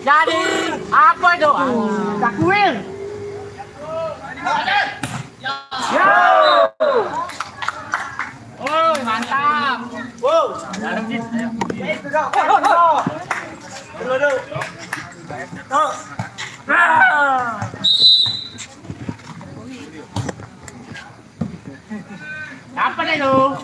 Jadi apa itu? Takwil. Yo. Oh, mantap. Wow. Dalam di. Itu dong. Dulu. Oh. Apa nih lu?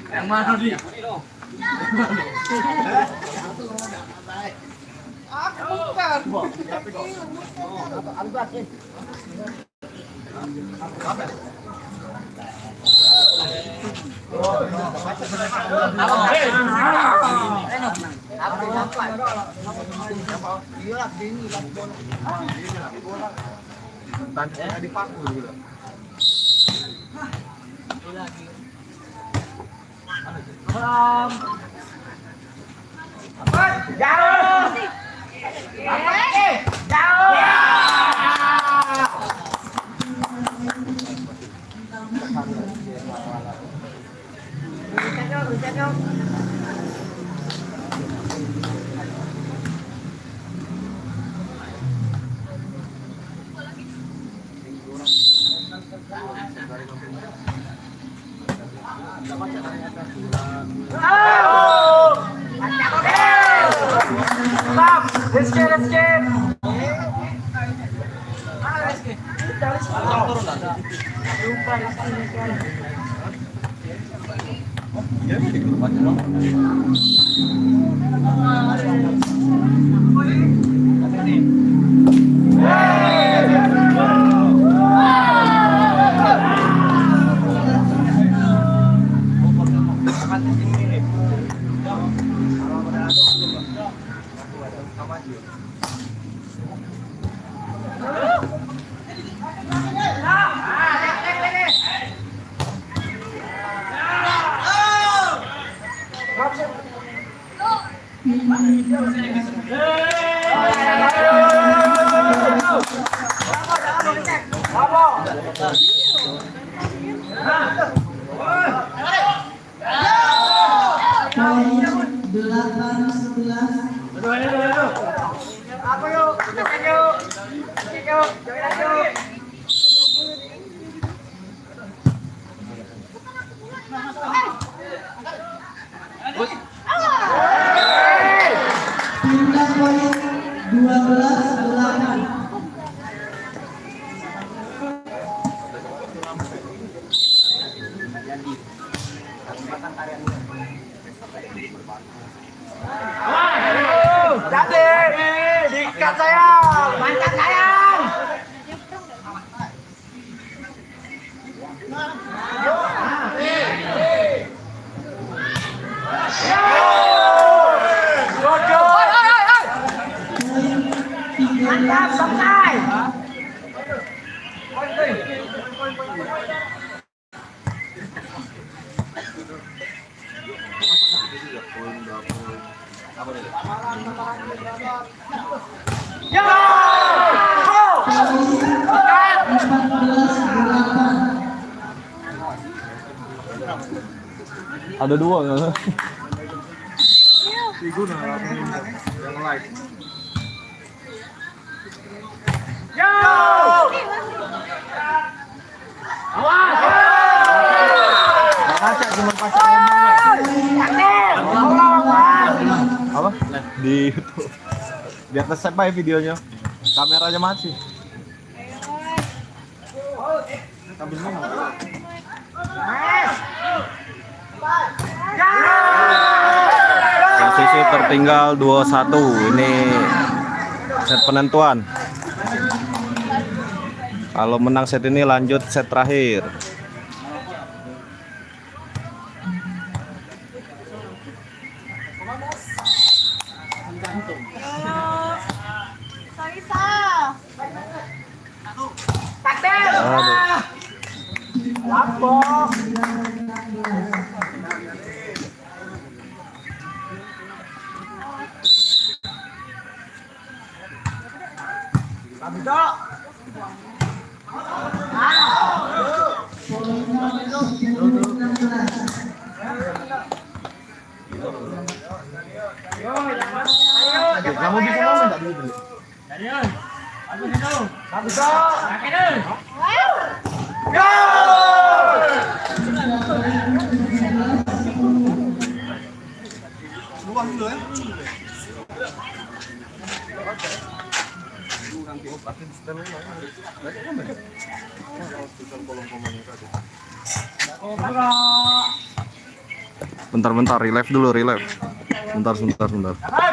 Yang mana di? Aku bukan. Dikat sayang, mantap sayang. Mantap, selesai. Ada dua nggak? Yang lain. Yo! Awas! Baca cuma pasang Apa? Di YouTube. Di atas save aja videonya. Kameranya mati. Posisi tertinggal 2-1. Ini set penentuan. Kalau menang set ini lanjut set terakhir. Kamu bisa ngomong enggak dulu? Luang dulu ya. Bentar, relive dulu, relive. Bentar.